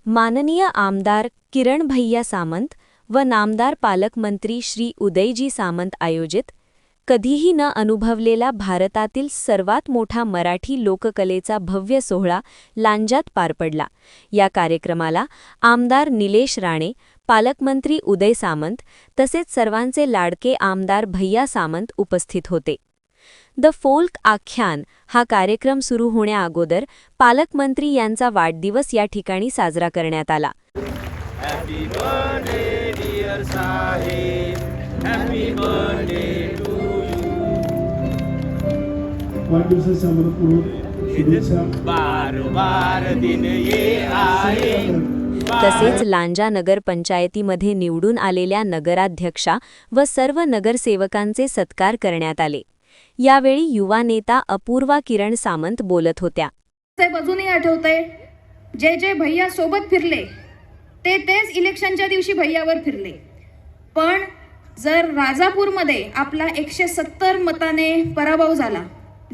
माननीय आमदार किरण भैया सामंत व नामदार पालकमंत्री श्री उदयजी सामंत आयोजित कधीही न अनुभवलेला भारतातील सर्वात मोठा मराठी लोककलेचा भव्य सोहळा लांजात पार पडला। या कार्यक्रमाला आमदार निलेश राणे, पालकमंत्री उदय सामंत तसेच सर्वांचे लाडके आमदार भैया सामंत उपस्थित होते। द फोल्क आख्यान हा कार्यक्रम सुरू होण्याअगोदर पालकमंत्री यांचा वाढदिवस या ठिकाणी साजरा करण्यात आला। Happy birthday dear Sahib, happy birthday to you. वाढदिवसाच्या मनपूर्वक शुभेच्छा। बार दिन ये आए। तसेच लांजा नगर पंचायतीमध्ये निवडून आलेल्या नगराध्यक्षा व सर्व नगरसेवकांचे सत्कार करण्यात आले। यावेळी युवा नेता अपूर्वा किरण सामंत बोलत होत्या। अजूनही आठवतंय, जे भैया सोबत फिरले तेच इलेक्शनच्या दिवशी भैयावर फिरले। पण जर राजापूरमध्ये आपला 170 मताने पराभव झाला,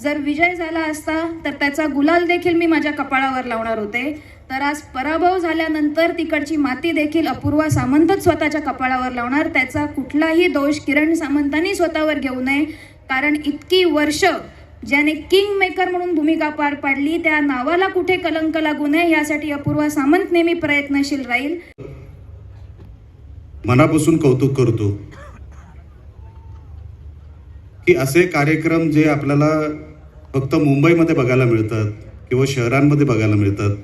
जर विजय झाला असता तर त्याचा गुलाल देखील मी माझ्या कपाळावर लावणार होते। तर आज पराभव झाल्यानंतर तिकडची माती देखील अपूर्वा सामंतच स्वतःच्या कपाळावर लावणार। त्याचा कुठलाही दोष किरण सामंतांनी स्वतःवर घेऊ नये, कारण इतकी वर्ष ज्याने किंग मेकर म्हणून भूमिका पार पाडली त्या नावाला कुठे कलंक लागू नये यासाठी अपूर्वा सामंत नेहमी प्रयत्नशील राहील। मनापासून कौतुक करतो की असे कार्यक्रम जे आपल्याला फक्त मुंबईमध्ये बघायला मिळतात किंवा शहरांमध्ये बघायला मिळतात,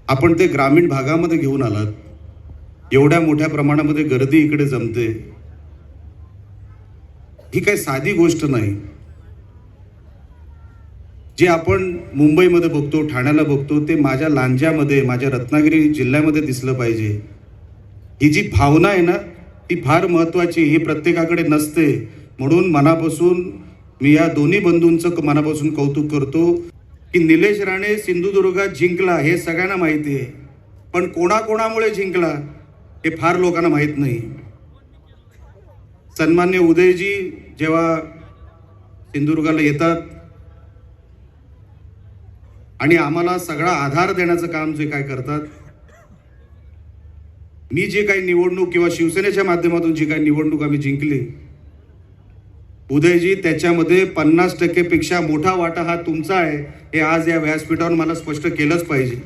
आपण ते ग्रामीण भागामध्ये घेऊन आलात। एवढ्या मोठ्या प्रमाणामध्ये गर्दी इकडे जमते, ही काही साधी गोष्ट नाही। जे आपण मुंबईमध्ये बघतो, ठाण्याला बघतो, ते माझ्या लांजामध्ये, माझ्या रत्नागिरी जिल्ह्यामध्ये दिसलं पाहिजे। ही जी भावना आहे ना, ती फार महत्त्वाची, ही प्रत्येकाकडे नसते। म्हणून मनापासून मी या दोन्ही बंधूंचं मनापासून कौतुक करतो की निलेश राणे सिंधुदुर्गात जिंकला हे सगळ्यांना माहिती आहे, पण कोणाकोणामुळे जिंकला हे फार लोकांना माहीत नाही। सन्मान्य उदयजी जेव्हा सिंधुदुर्गाला येतात आणि आम्हाला सगळा आधार देण्याचं काम जे काय करतात, मी जे काही निवडणूक किंवा शिवसेनेच्या माध्यमातून जी काही निवडणूक आम्ही जिंकली, उदयजी त्याच्यामध्ये 50% पेक्षा मोठा वाटा हा तुमचा आहे, हे आज या व्यासपीठावर मला स्पष्ट केलंच पाहिजे।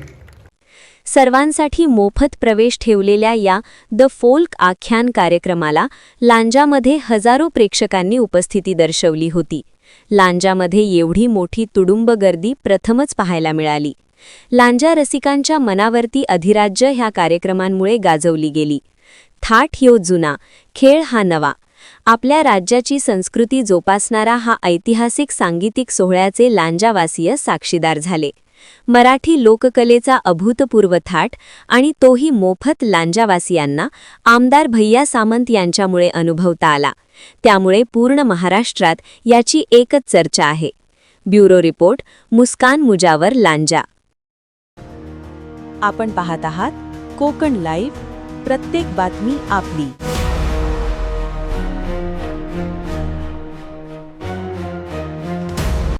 सर्वांसाठी मोफत प्रवेश ठेवलेल्या या द फोल्क आख्यान कार्यक्रमाला लांजामध्ये हजारो प्रेक्षकांनी उपस्थिती दर्शवली होती। लांजामध्ये एवढी मोठी तुडुंब गर्दी प्रथमच पाहायला मिळाली। लांजा रसिकांच्या मनावरती अधिराज्य ह्या कार्यक्रमांमुळे गाजवली गेली। थाट ह्यो जुना, खेळ हा नवा। आपल्या राज्याची संस्कृती जोपासणारा हा ऐतिहासिक सांगीतिक सोहळ्याचे लांजावासीय साक्षीदार झाले। मराठी लोककलेचा अभूतपूर्व थाट आणि तोही मोफत लांजावासियांना आमदार भैया सामंत यांच्यामुळे अनुभवता आला। त्यामुळे पूर्ण महाराष्ट्रात याची एकच चर्चा आहे। ब्युरो रिपोर्ट, मुस्कान मुजावर, लांजा। आपण पाहत आहात कोकण लाईव्ह, प्रत्येक बातमी आपली।